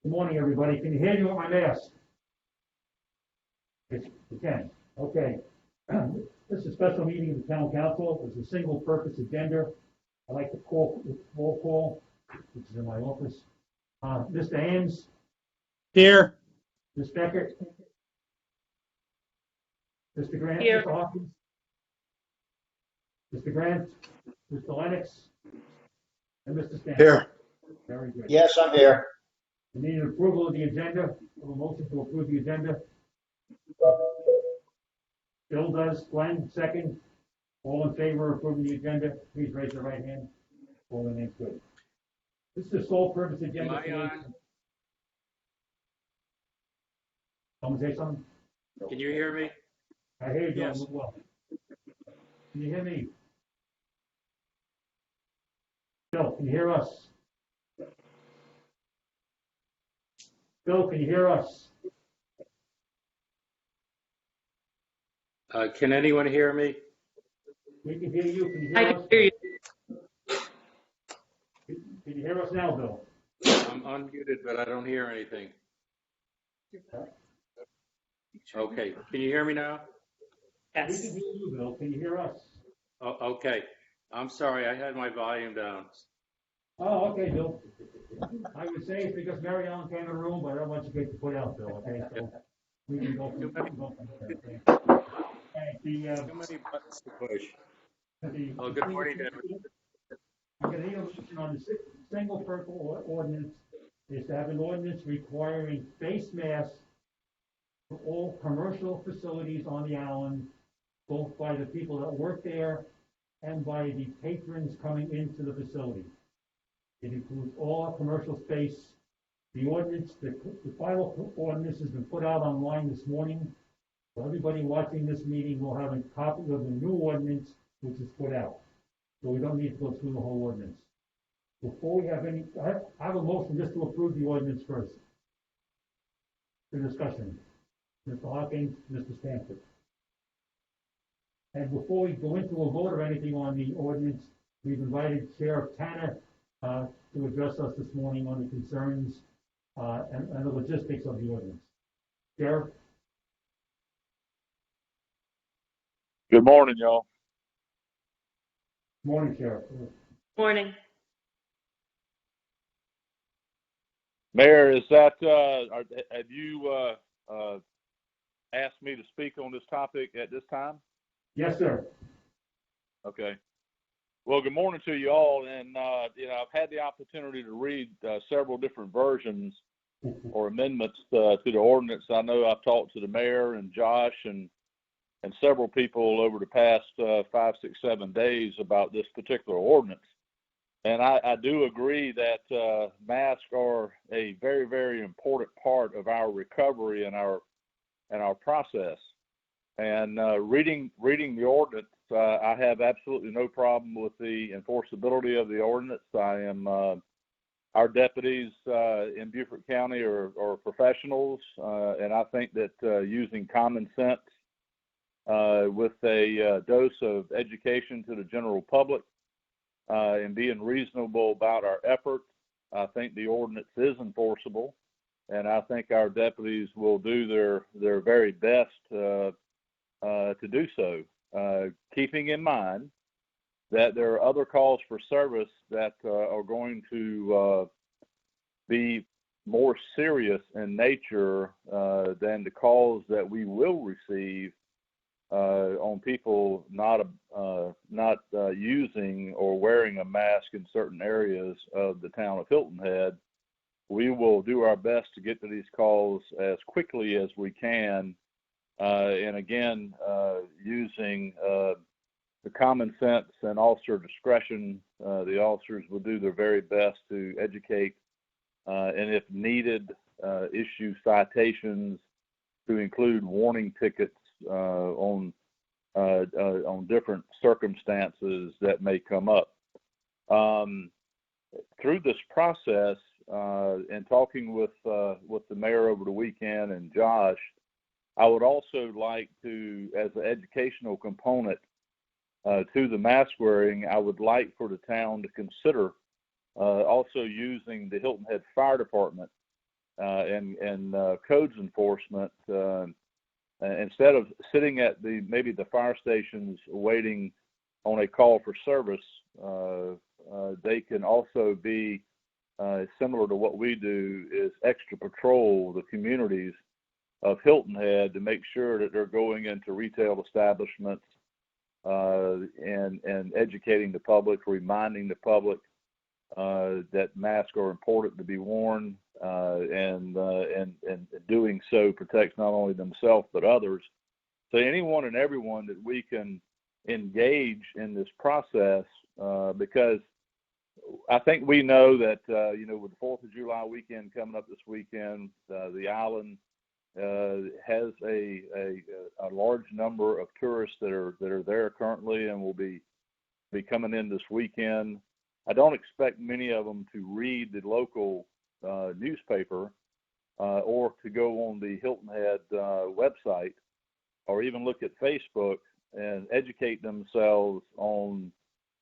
Good morning, everybody. Can you hear me with my mask? You can. Okay. This is a special meeting of the town council. It's a single purpose agenda. I'd like to call roll call, which is in my office. Mr. Ames. Here. Ms. Becker. Mr. Grant. Here. Mr. Hawkins. Mr. Grant. Mr. Lennox. And Mr. Stanton. Here. Very good. Yes, I'm here. We need an approval of the agenda. A motion to approve the agenda. Bill does. Glenn, second. All in favor of approving the agenda, please raise your right hand. All the names good. This is a sole purpose agenda. Am I on? Someone say something? Can you hear me? I hear you, Yes. John. Well. Can you hear me? Bill, can you hear us? Bill, can you hear us? Can anyone hear me? We can hear you. Can you I hear can us? hear you. Can you hear us now, Bill? I'm unmuted, but I don't hear anything. Okay, can you hear me now? We Yes. can hear you, Bill. Can you hear us? Oh, okay. I'm sorry, I had my volume down. Oh, okay, Bill. I would say it's because Mary Ellen came in the room, but I don't want you to get put out, Bill, okay? So we can go from there, okay? All right, Too many buttons to push. Oh, good morning, everyone. I'm gonna need a motion on the single purpose ordinance, is to have an ordinance requiring face masks for all commercial facilities on the island, both by the people that work there and by the patrons coming into the facility. It includes all commercial space. The ordinance, the final ordinance has been put out online this morning. So everybody watching this meeting will have a copy of the new ordinance, which is put out. So we don't need to go through the whole ordinance. Before we have any, I have a motion just to approve the ordinance first. For discussion. Mr. Hawkins, Mr. Stanford. And before we go into a vote or anything on the ordinance, we've invited Sheriff Tanner to address us this morning on the concerns and the logistics of the ordinance. Sheriff? Good morning, y'all. Morning, Sheriff. Morning. Mayor, is that, have you asked me to speak on this topic at this time? Yes, sir. Okay. Well, good morning to you all. And, I've had the opportunity to read several different versions or amendments to the ordinance. I know I've talked to the mayor and Josh and several people over the past 5, 6, 7 days about this particular ordinance. And I do agree that masks are a very, very important part of our recovery and our process. And reading the ordinance, I have absolutely no problem with the enforceability of the ordinance. Our deputies in Beaufort County are professionals, and I think that using common sense with a dose of education to the general public and being reasonable about our efforts, I think the ordinance is enforceable, and I think our deputies will do their very best to do so, keeping in mind that there are other calls for service that are going to be more serious in nature than the calls that we will receive on people not using or wearing a mask in certain areas of the town of Hilton Head. We will do our best to get to these calls as quickly as we can, and again, using the common sense and officer discretion. The officers will do their very best to educate and, if needed, issue citations to include warning tickets on different circumstances that may come up. Through this process, and talking with the mayor over the weekend and Josh, I would also like to, as an educational component to the mask wearing, I would like for the town to consider also using the Hilton Head Fire Department and codes enforcement, instead of sitting at maybe the fire stations waiting on a call for service, they can also be similar to what we do, is extra patrol the communities of Hilton Head to make sure that they're going into retail establishments and educating the public, reminding the public that masks are important to be worn, and doing so protects not only themselves but others. So anyone and everyone that we can engage in this process, because I think we know that with the 4th of July weekend coming up this weekend, the island has a large number of tourists that are there currently and will be coming in this weekend. I don't expect many of them to read the local newspaper or to go on the Hilton Head website or even look at Facebook and educate themselves on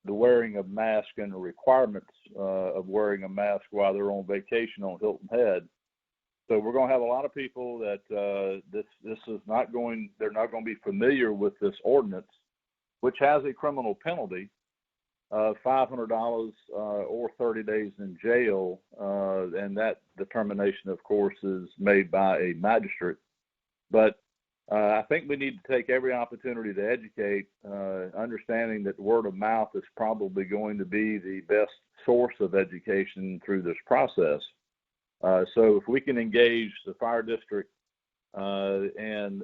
the wearing of masks and the requirements of wearing a mask while they're on vacation on Hilton Head. So we're going to have a lot of people that this is not going. They're not going to be familiar with this ordinance, which has a criminal penalty of $500 or 30 days in jail, and that determination, of course, is made by a magistrate. But I think we need to take every opportunity to educate, understanding that word of mouth is probably going to be the best source of education through this process. So if we can engage the fire district and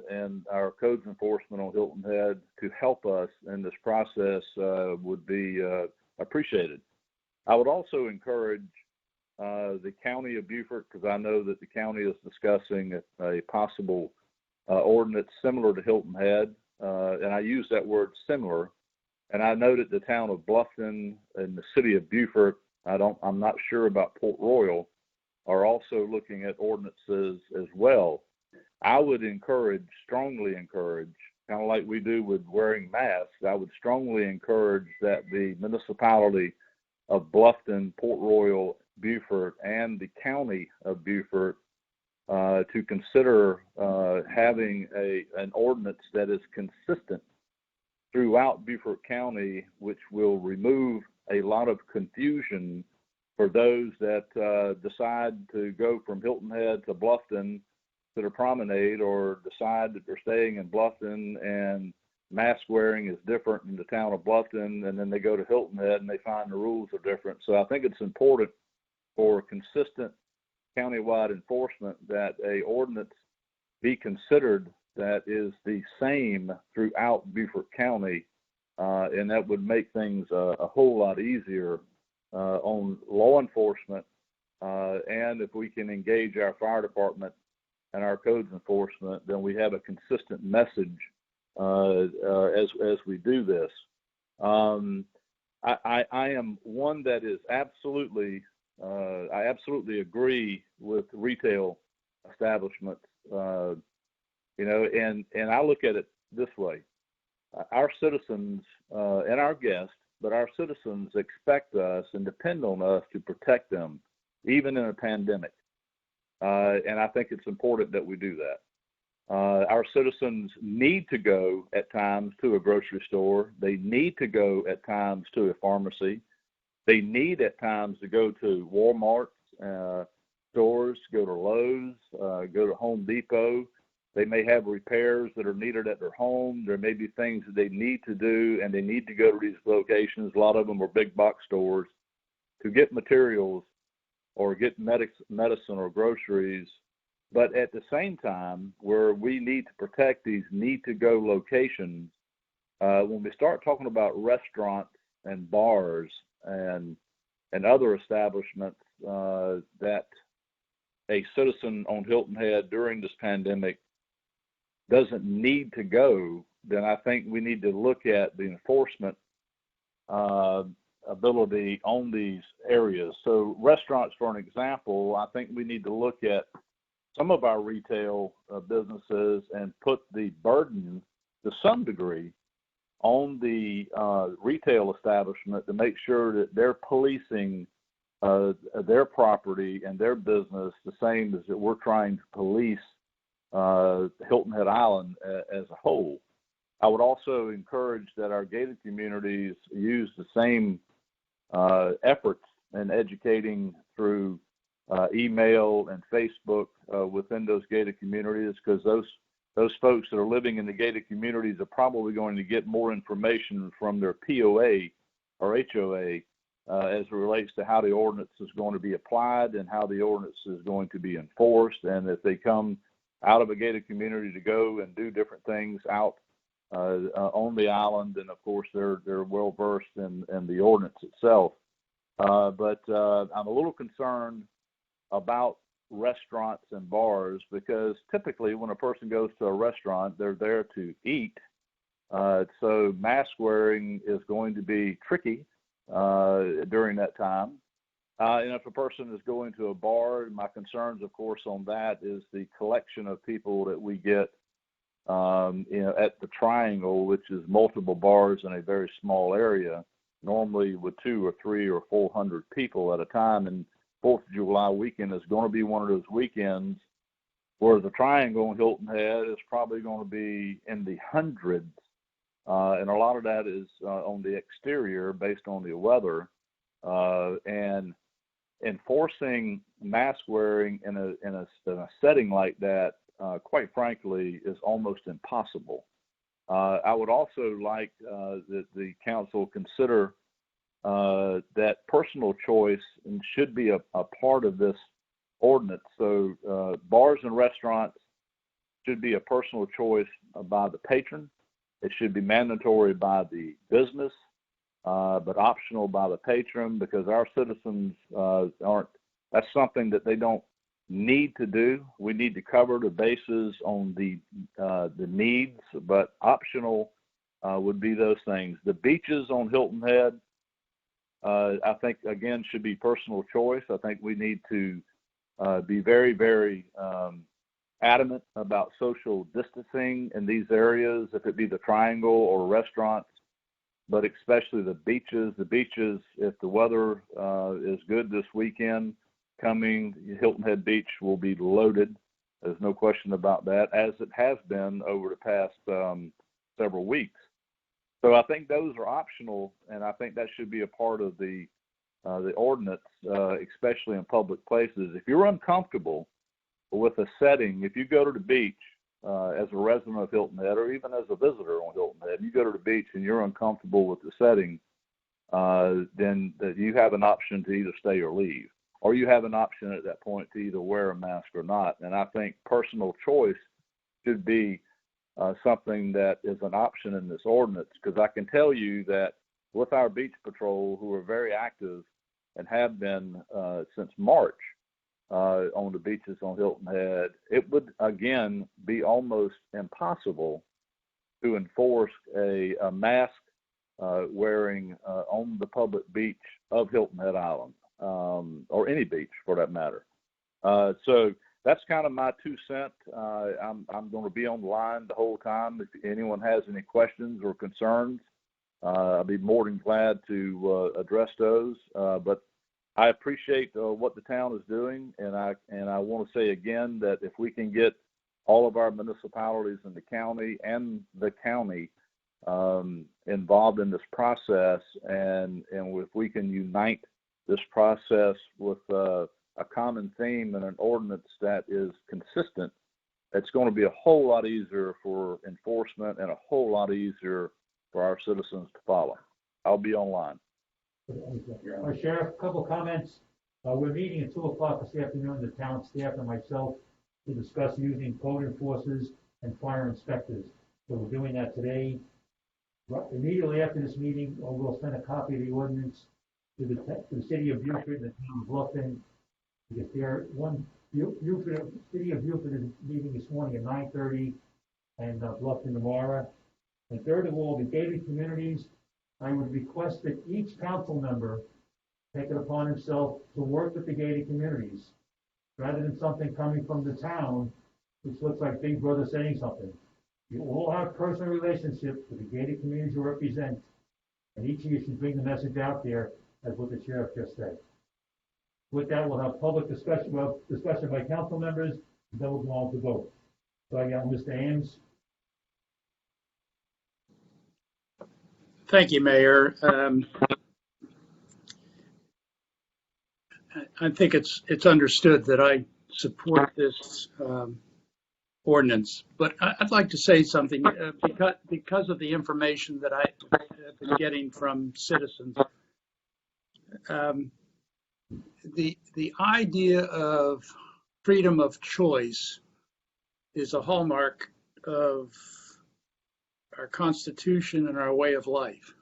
our codes enforcement on Hilton Head to help us in this process, would be appreciated. I would also encourage the County of Beaufort, because I know that the county is discussing a possible ordinance similar to Hilton Head, and I use that word similar. And I know that the town of Bluffton and the city of Beaufort, I'm not sure about Port Royal, are also looking at ordinances as well. I would strongly encourage, kind of like we do with wearing masks, I would strongly encourage that the municipality of Bluffton, Port Royal, Beaufort, and the county of Beaufort to consider having an ordinance that is consistent throughout Beaufort County, which will remove a lot of confusion for those that decide to go from Hilton Head to Bluffton to the promenade, or decide that they're staying in Bluffton and mask wearing is different in the town of Bluffton, and then they go to Hilton Head and they find the rules are different. So I think it's important for consistent countywide enforcement that a ordinance be considered that is the same throughout Beaufort County, and that would make things a whole lot easier on law enforcement, and if we can engage our fire department and our codes enforcement, then we have a consistent message as we do this. I am one that is absolutely, I absolutely agree with retail establishments, and I look at it this way. Our citizens and our guests, but our citizens expect us and depend on us to protect them, even in a pandemic. And I think it's important that we do that. Our citizens need to go at times to a grocery store. They need to go at times to a pharmacy. They need at times to go to Walmart stores, go to Lowe's, go to Home Depot. They may have repairs that are needed at their home. There may be things that they need to do, and they need to go to these locations. A lot of them are big box stores to get materials or get medicine or groceries. But at the same time, where we need to protect these need-to-go locations, when we start talking about restaurants and bars and other establishments that a citizen on Hilton Head during this pandemic doesn't need to go, then I think we need to look at the enforcement ability on these areas. So restaurants, for an example, I think we need to look at some of our retail businesses and put the burden to some degree on the retail establishment to make sure that they're policing their property and their business the same as that we're trying to police Hilton Head Island as a whole. I would also encourage that our gated communities use the same efforts in educating through email and Facebook within those gated communities, because those folks that are living in the gated communities are probably going to get more information from their POA or HOA as it relates to how the ordinance is going to be applied and how the ordinance is going to be enforced. And if they come out of a gated community to go and do different things out on the island, and of course they're well versed in the ordinance itself. But I'm a little concerned about restaurants and bars, because typically when a person goes to a restaurant, they're there to eat. So mask wearing is going to be tricky during that time. And if a person is going to a bar, my concerns, of course, on that is the collection of people that we get, at the Triangle, which is multiple bars in a very small area, normally with 200 or 300 or 400 people at a time. And 4th of July weekend is going to be one of those weekends where the Triangle in Hilton Head is probably going to be in the hundreds. And a lot of that is on the exterior based on the weather. And enforcing mask wearing in a setting like that, quite frankly, is almost impossible. I would also like that the council consider that personal choice should be a part of this ordinance. So bars and restaurants should be a personal choice by the patron. It should be mandatory by the business, but optional by the patron, because our citizens that's something that they don't need to do. We need to cover the bases on the needs, but optional would be those things. The beaches on Hilton Head, I think, again, should be personal choice. I think we need to be very, very adamant about social distancing in these areas, if it be the Triangle or restaurants, but especially the beaches. The beaches, if the weather is good this weekend coming, Hilton Head Beach will be loaded. There's no question about that, as it has been over the past several weeks. So I think those are optional, and I think that should be a part of the ordinance, especially in public places. If you're uncomfortable with a setting, if you go to the beach as a resident of Hilton Head, or even as a visitor on Hilton Head, you go to the beach and you're uncomfortable with the setting, then you have an option to either stay or leave, or you have an option at that point to either wear a mask or not. And I think personal choice should be something that is an option in this ordinance, because I can tell you that with our beach patrol, who are very active and have been since March on the beaches on Hilton Head, it would again be almost impossible to enforce a mask wearing on the public beach of Hilton Head Island, or any beach for that matter. So that's kind of my 2 cents. I'm going to be on the line the whole time. If anyone has any questions or concerns, I'll be more than glad to address those. But I appreciate what the town is doing, and I want to say again that if we can get all of our municipalities in the county and the county involved in this process, and if we can unite this process with a common theme and an ordinance that is consistent, it's going to be a whole lot easier for enforcement and a whole lot easier for our citizens to follow. I'll be online. Sheriff, a couple comments. We're meeting at 2:00 this afternoon, the town staff and myself, to discuss using code enforcers and fire inspectors. So we're doing that today. Immediately after this meeting, we'll send a copy of the ordinance to the city of Beaufort and the town of Bluffton. Because city of Beaufort is meeting this morning at 9:30, and Bluffton tomorrow. And third of all, the gated communities, I would request that each council member take it upon himself to work with the gated communities, rather than something coming from the town, which looks like Big Brother saying something. You all have personal relationships with the gated communities you represent, and each of you should bring the message out there, as what the sheriff just said. With that, we'll have public discussion, discussion by council members, then we'll go on to vote. So I got Mr. Ames. Thank you, Mayor. I think it's understood that I support this ordinance, but I'd like to say something because of the information that I've been getting from citizens. The idea of freedom of choice is a hallmark of our Constitution and our way of life.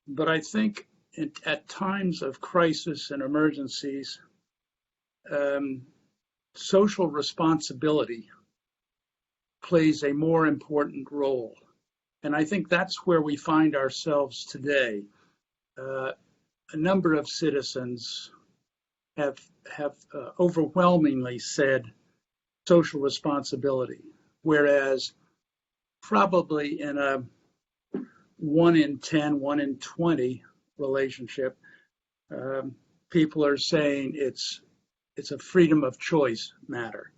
But I think at times of crisis and emergencies, social responsibility plays a more important role. And I think that's where we find ourselves today. A number of citizens have overwhelmingly said social responsibility, whereas probably in a 1 in 10, 1 in 20 relationship, people are saying it's a freedom of choice matter.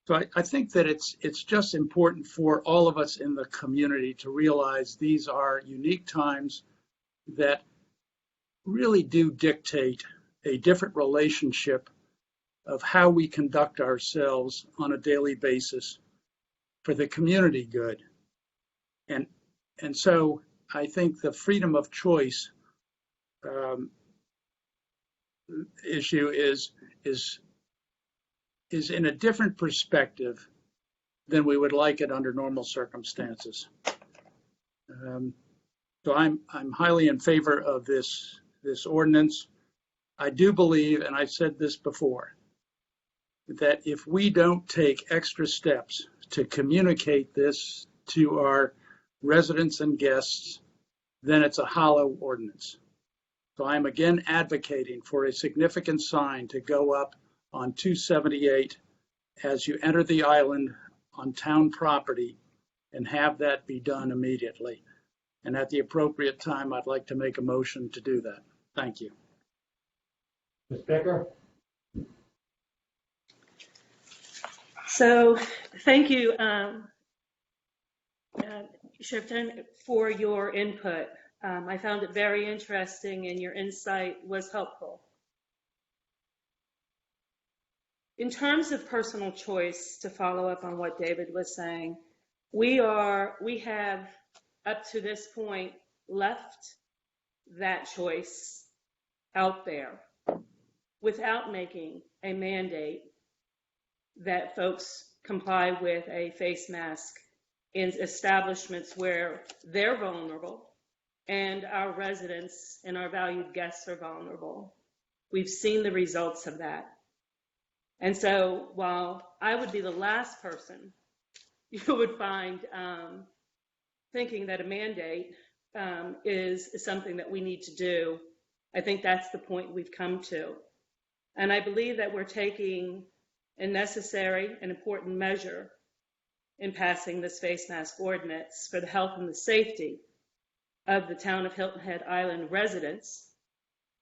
So I think that it's just important for all of us in the community to realize these are unique times that really do dictate a different relationship of how we conduct ourselves on a daily basis for the community good. And so I think the freedom of choice issue is in a different perspective than we would like it under normal circumstances. So I'm highly in favor of this ordinance. I do believe, and I've said this before, that if we don't take extra steps to communicate this to our residents and guests, then it's a hollow ordinance. So I'm again advocating for a significant sign to go up on 278 as you enter the island on town property, and have that be done immediately. And at the appropriate time, I'd like to make a motion to do that. Thank you. Ms. Becker? So thank you, Shifton, for your input. I found it very interesting and your insight was helpful. In terms of personal choice, to follow up on what David was saying, we have up to this point left that choice out there without making a mandate that folks comply with a face mask in establishments where they're vulnerable and our residents and our valued guests are vulnerable. We've seen the results of that. And so while I would be the last person you would find thinking that a mandate is something that we need to do, I think that's the point we've come to. And I believe that we're taking a necessary and important measure in passing this face mask ordinance for the health and the safety of the town of Hilton Head Island residents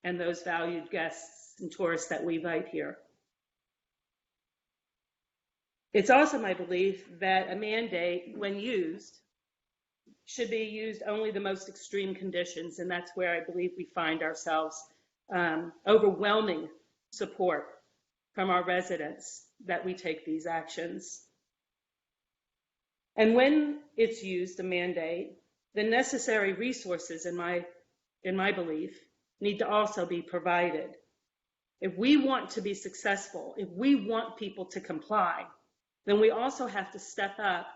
and those valued guests and tourists that we invite here. It's also my belief that a mandate, when used, should be used only the most extreme conditions, and that's where I believe we find ourselves. Overwhelming support from our residents that we take these actions. And when it's used, a mandate, the necessary resources, in my belief, need to also be provided. If we want to be successful, if we want people to comply, then we also have to step up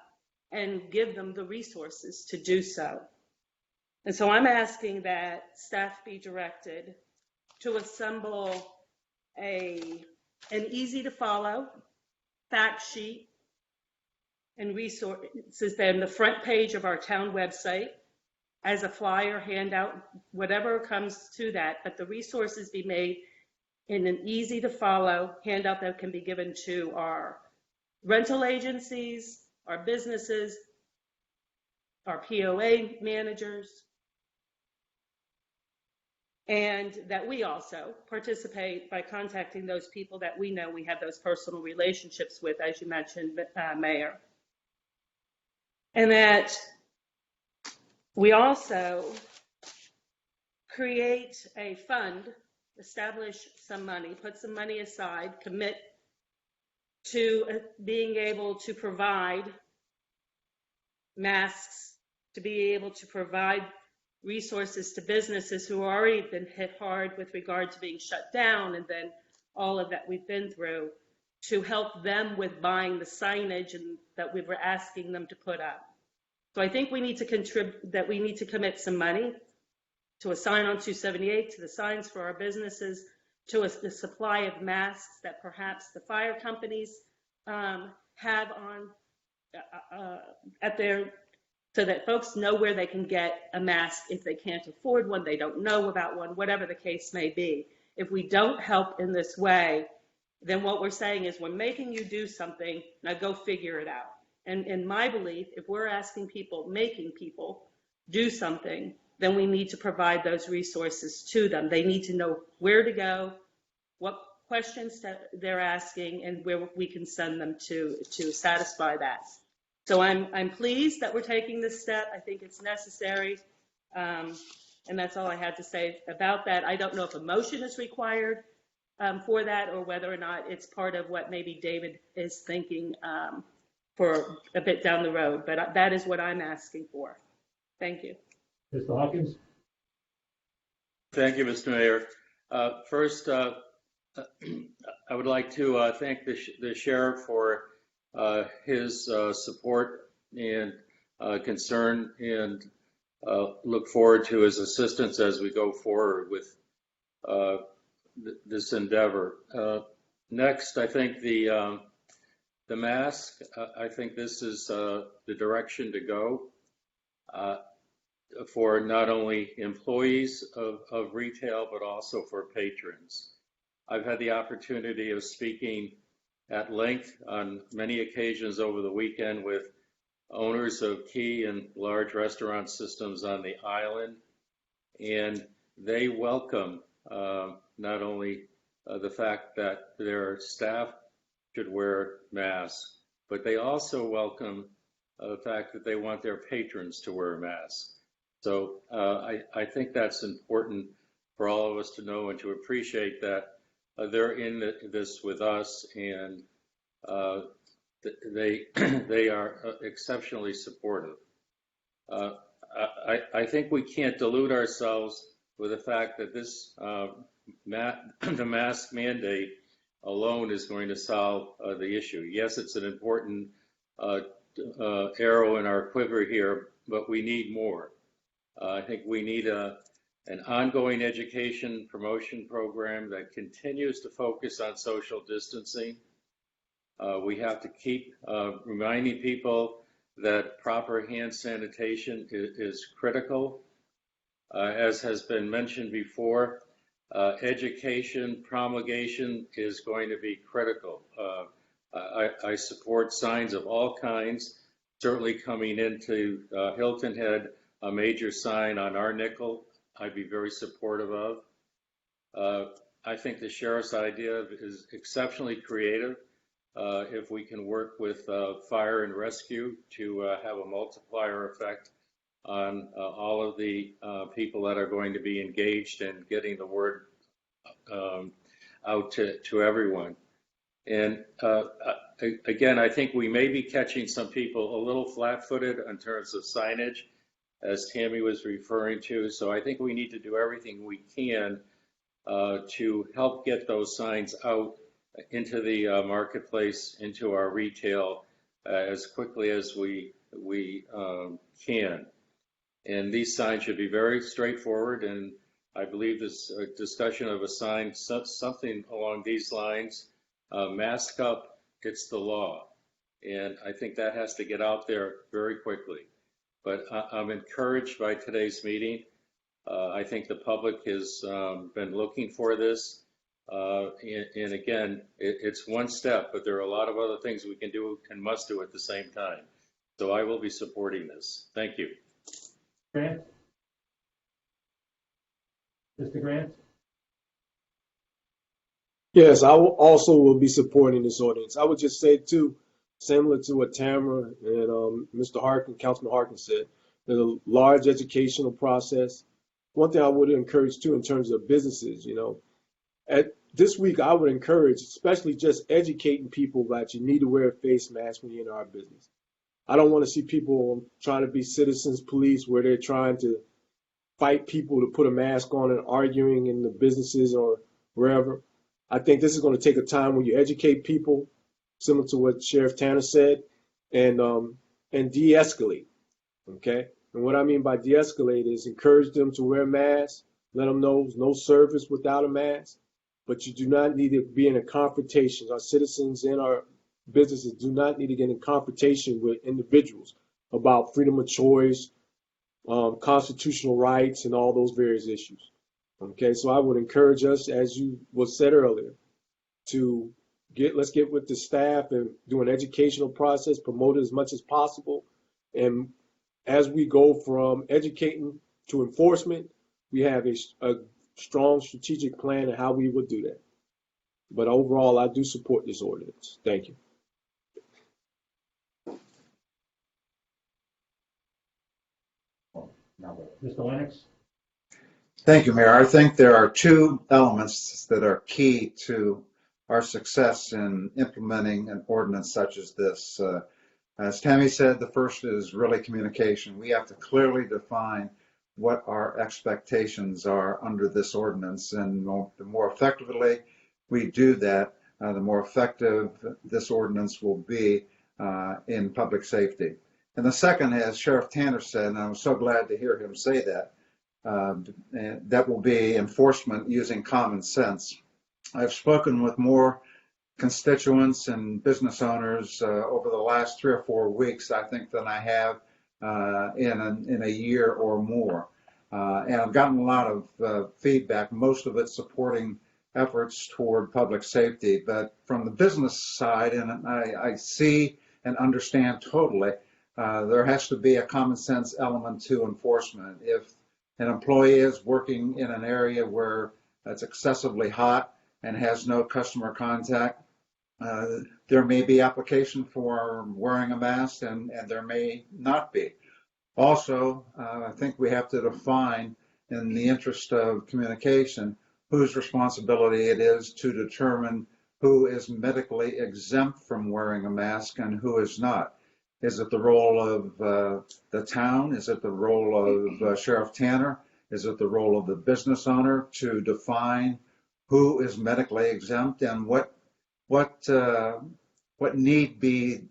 and give them the resources to do so. And so I'm asking that staff be directed to assemble an easy to follow fact sheet and resources on the front page of our town website as a flyer, handout, whatever comes to that, but the resources be made in an easy to follow handout that can be given to our rental agencies, our businesses, our POA managers, and that we also participate by contacting those people that we know we have those personal relationships with, as you mentioned, Mayor. And that we also create a fund, establish some money, put some money aside, commit to being able to provide masks, to be able to provide resources to businesses who have already been hit hard with regard to being shut down, and then all of that we've been through, to help them with buying the signage and that we were asking them to put up. So I think we need to contribute, that we need to commit some money to a sign on 278, to the signs for our businesses, to the supply of masks that perhaps the fire companies have on at their, so that folks know where they can get a mask if they can't afford one, they don't know about one, whatever the case may be. If we don't help in this way, then what we're saying is we're making you do something, now go figure it out. And in my belief, if we're asking people, making people do something, then we need to provide those resources to them. They need to know where to go, what questions they're asking, and where we can send them to satisfy that. So I'm pleased that we're taking this step. I think it's necessary. And that's all I had to say about that. I don't know if a motion is required for that, or whether or not it's part of what maybe David is thinking for a bit down the road. But that is what I'm asking for. Thank you. Mr. Hawkins? Thank you, Mr. Mayor. First, I would like to thank the sheriff for his support and concern, and look forward to his assistance as we go forward with this endeavor. Next, I think the mask, I think this is the direction to go for not only employees of retail, but also for patrons. I've had the opportunity of speaking at length on many occasions over the weekend with owners of key and large restaurant systems on the island, and they welcome not only the fact that their staff should wear masks, but they also welcome the fact that they want their patrons to wear masks. So I think that's important for all of us to know and to appreciate that they're in this with us, and they are exceptionally supportive. I think we can't delude ourselves with the fact that this the mask mandate alone is going to solve the issue. Yes, it's an important arrow in our quiver here, but we need more. I think we need an ongoing education promotion program that continues to focus on social distancing. We have to keep reminding people that proper hand sanitation is critical. As has been mentioned before, education promulgation is going to be critical. I support signs of all kinds. Certainly coming into Hilton had a major sign on our nickel I'd be very supportive of. I think the sheriff's idea is exceptionally creative. If we can work with fire and rescue to have a multiplier effect on all of the people that are going to be engaged in getting the word out to everyone. And again, I think we may be catching some people a little flat-footed in terms of signage, as Tammy was referring to. So I think we need to do everything we can to help get those signs out into the marketplace, into our retail as quickly as we can. And these signs should be very straightforward, and I believe this discussion of a sign, something along these lines, mask up, it's the law. And I think that has to get out there very quickly. But I'm encouraged by today's meeting. I think the public has been looking for this. And again, it's one step, but there are a lot of other things we can do and must do at the same time. So I will be supporting this. Thank you. Grant? Mr. Grant? Yes, I will be supporting this ordinance. I would just say too, similar to what Tamara and Mr. Harkin, Councilman Harkin said, there's a large educational process. One thing I would encourage too in terms of businesses, at this week I would encourage, especially just educating people that you need to wear a face mask when you're in our business. I don't want to see people trying to be citizens police where they're trying to fight people to put a mask on and arguing in the businesses or wherever. I think this is going to take a time when you educate people, similar to what Sheriff Tanner said, and de-escalate. Okay, and what I mean by de-escalate is encourage them to wear masks, let them know there's no service without a mask, but you do not need to be in a confrontation. Our citizens and our businesses do not need to get in confrontation with individuals about freedom of choice, constitutional rights, and all those various issues. Okay, so I would encourage us, as you was said earlier, to let's get with the staff and do an educational process, promote it as much as possible. And as we go from educating to enforcement, we have a strong strategic plan of how we would do that. But overall, I do support this ordinance. Thank you. Now, Mr. Lennox? Thank you, Mayor. I think there are two elements that are key to our success in implementing an ordinance such as this. As Tammy said, the first is really communication. We have to clearly define what our expectations are under this ordinance, and the more effectively we do that, the more effective this ordinance will be in public safety. And the second, as Sheriff Tanner said, and I was so glad to hear him say that, that will be enforcement using common sense. I've spoken with more constituents and business owners over the last 3 or 4 weeks, I think, than I have in a year or more. And I've gotten a lot of feedback, most of it supporting efforts toward public safety. But from the business side, and I see and understand totally, there has to be a common sense element to enforcement. If an employee is working in an area where it's excessively hot and has no customer contact, there may be application for wearing a mask and there may not be. Also, I think we have to define, in the interest of communication, whose responsibility it is to determine who is medically exempt from wearing a mask and who is not. Is it the role of the town? Is it the role of Sheriff Tanner? Is it the role of the business owner to define who is medically exempt and what need be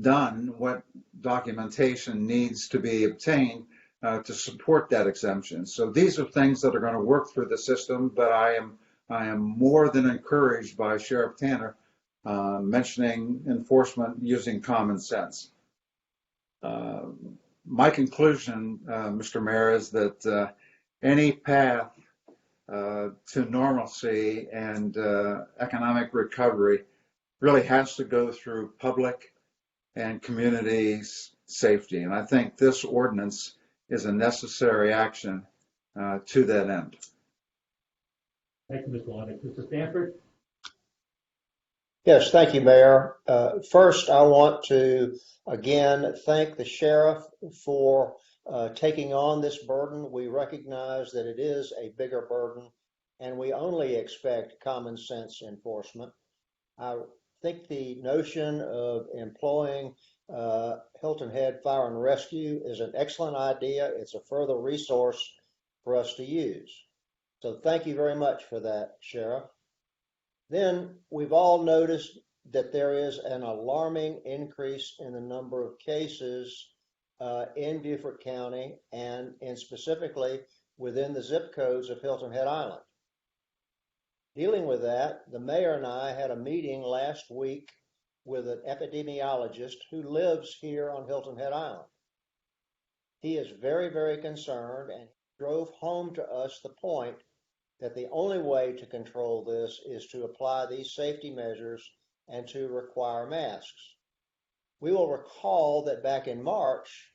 done, what documentation needs to be obtained to support that exemption? So these are things that are going to work through the system, but I am more than encouraged by Sheriff Tanner mentioning enforcement using common sense. My conclusion, Mr. Mayor, is that any path to normalcy and economic recovery really has to go through public and community safety. And I think this ordinance is a necessary action to that end. Thank you, Mr. Lennox. Mr. Stanford? Yes, thank you, Mayor. First, I want to again thank the sheriff for taking on this burden. We recognize that it is a bigger burden, and we only expect common sense enforcement. I think the notion of employing Hilton Head Fire and Rescue is an excellent idea. It's a further resource for us to use. So thank you very much for that, Sheriff. Then we've all noticed that there is an alarming increase in the number of cases in Beaufort County and specifically within the zip codes of Hilton Head Island. Dealing with that, the mayor and I had a meeting last week with an epidemiologist who lives here on Hilton Head Island. He is very, very concerned and drove home to us the point that the only way to control this is to apply these safety measures and to require masks. We will recall that back in March,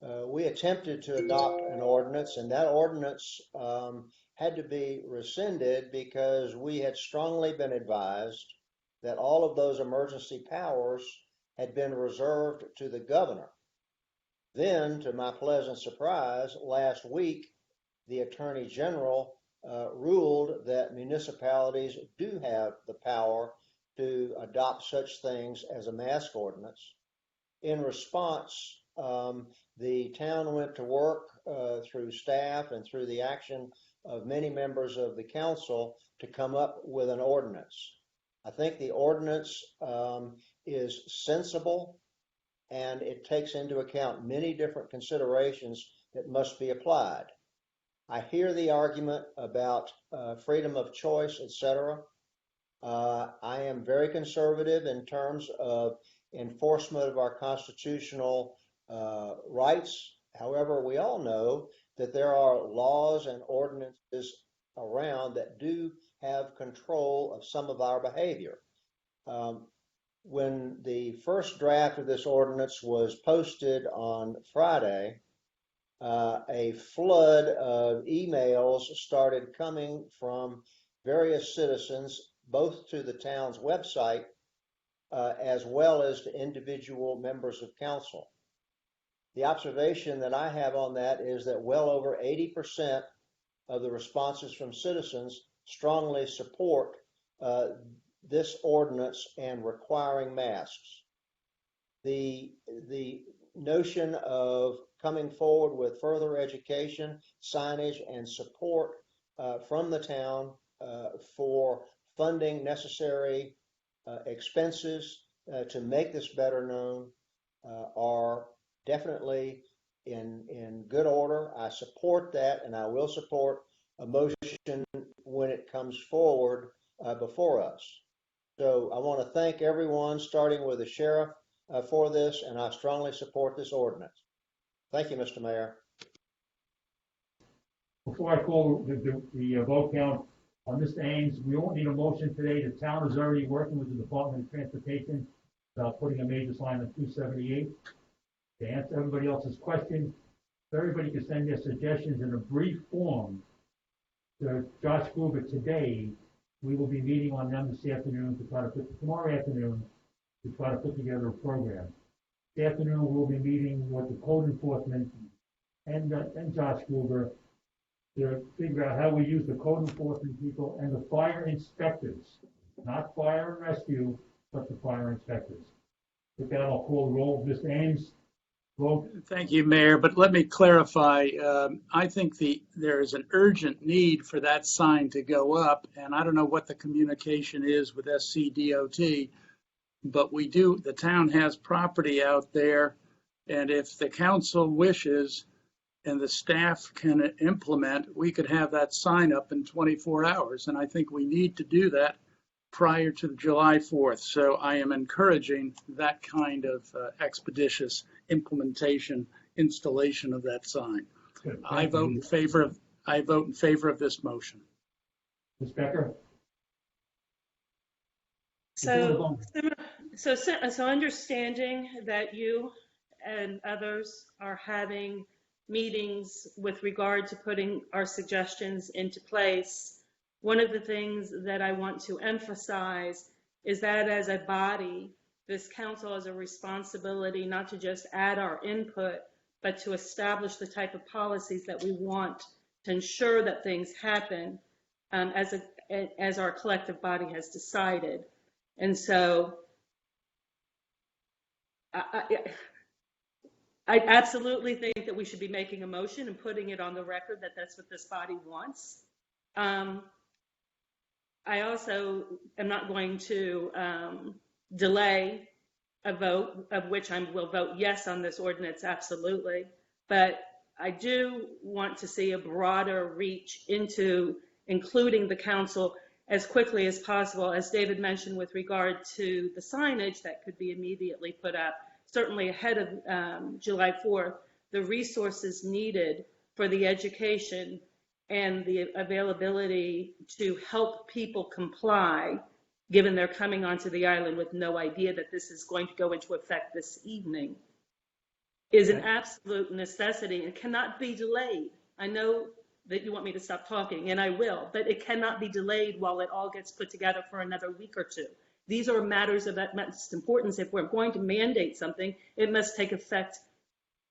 we attempted to adopt an ordinance, and that ordinance had to be rescinded because we had strongly been advised that all of those emergency powers had been reserved to the governor. Then, to my pleasant surprise, last week, the Attorney General ruled that municipalities do have the power to adopt such things as a mask ordinance. In response, the town went to work through staff and through the action of many members of the council to come up with an ordinance. I think the ordinance is sensible, and it takes into account many different considerations that must be applied. I hear the argument about freedom of choice, etc. I am very conservative in terms of enforcement of our constitutional rights. However, we all know that there are laws and ordinances around that do have control of some of our behavior. When the first draft of this ordinance was posted on Friday, a flood of emails started coming from various citizens, both to the town's website as well as to individual members of council. The observation that I have on that is that well over 80% of the responses from citizens strongly support this ordinance and requiring masks. The notion of coming forward with further education, signage, and support from the town for funding necessary expenses to make this better known are definitely in good order. I support that, and I will support a motion when it comes forward before us. So I want to thank everyone, starting with the sheriff, for this, and I strongly support this ordinance. Thank you, Mr. Mayor. Before I call the vote count on Mr. Ames, we won't need a motion today. The town is already working with the Department of Transportation about putting a major sign on 278. To answer everybody else's question, everybody can send their suggestions in a brief form to Josh Gruber today. We will be meeting on them this afternoon to try to tomorrow afternoon to try to put together a program. This afternoon, we'll be meeting with the code enforcement and Josh Gruber to figure out how we use the code enforcement people and the fire inspectors, not fire and rescue, but the fire inspectors. With that, I'll call the roll. Mr. Ames, vote. Thank you, Mayor. But let me clarify. I think there is an urgent need for that sign to go up, and I don't know what the communication is with SCDOT, but the town has property out there, and if the council wishes and the staff can implement, we could have that sign up in 24 hours. And I think we need to do that prior to July 4th. So I am encouraging that kind of expeditious installation of that sign. Good. I vote in favor of this motion. Ms. Becker? So understanding that you and others are having meetings with regard to putting our suggestions into place, one of the things that I want to emphasize is that as a body, this council has a responsibility not to just add our input, but to establish the type of policies that we want to ensure that things happen as our collective body has decided. And so I absolutely think that we should be making a motion and putting it on the record that that's what this body wants. I also am not going to delay a vote, of which I will vote yes on this ordinance, absolutely. But I do want to see a broader reach into including the council as quickly as possible, as David mentioned, with regard to the signage that could be immediately put up, certainly ahead of July 4th, the resources needed for the education and the availability to help people comply, given they're coming onto the island with no idea that this is going to go into effect this evening. is an absolute necessity and cannot be delayed. I know that you want me to stop talking, and I will, but it cannot be delayed while it all gets put together for another week or two. These are matters of utmost importance. If we're going to mandate something, it must take effect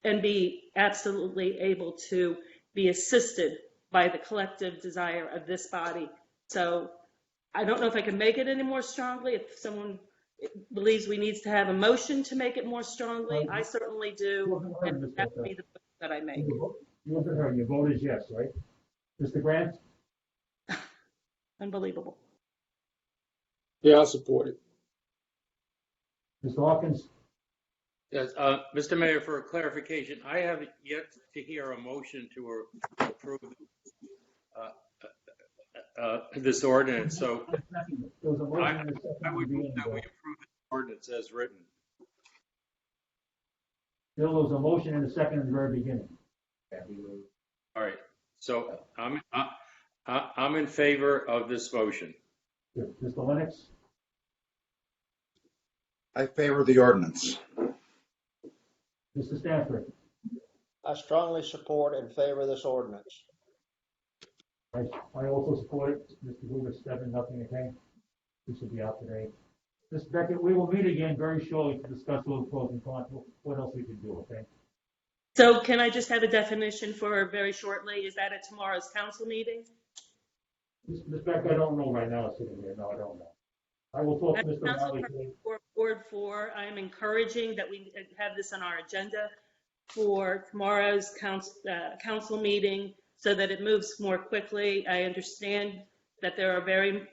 and be absolutely able to be assisted by the collective desire of this body. So I don't know if I can make it any more strongly. If someone believes we need to have a motion to make it more strongly, I certainly do, and that would be the vote that I make. You wasn't heard. Your vote is yes, right? Mr. Grant? Unbelievable. Yeah, I support it. Mr. Hawkins? Yes, Mr. Mayor, for clarification, I have yet to hear a motion to approve this ordinance, so There was a motion and a second I at the would move beginning, that Bill. we approve the ordinance as written. Bill, there was a motion and a second at the very beginning. All right, so I'm in favor of this motion. Good. Mr. Lennox? I favor the ordinance. Mr. Stanford? I strongly support and favor this ordinance. I also support it. Mr. Lugas, 7-0, okay? We should be out today. Ms. Beckett, we will meet again very shortly to discuss all the pros and cons, what else we can do, okay? So can I just have a definition for very shortly? Is that at tomorrow's council meeting? Ms. Beckett, I don't know right now, sitting here. No, I don't know. I will talk to Mr. Council Riley today. for Ward 4, I am encouraging that we have this on our agenda for tomorrow's council meeting so that it moves more quickly. I understand that there are very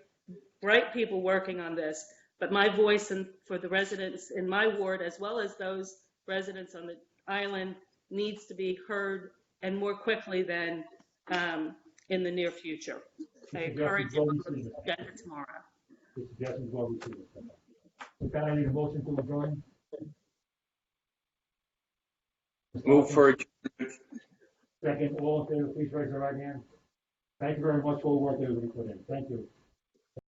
bright people working on this, but my voice and for the residents in my ward, as well as those residents on the island, needs to be heard and more quickly than in the near future. I encourage you to put this agenda tomorrow. The suggestions will be received. With that, I need a motion to adjourn. Mr. Move for Hawkins, second, all in favor, please raise your right hand. Thank you very much for all the work everybody put in. Thank you.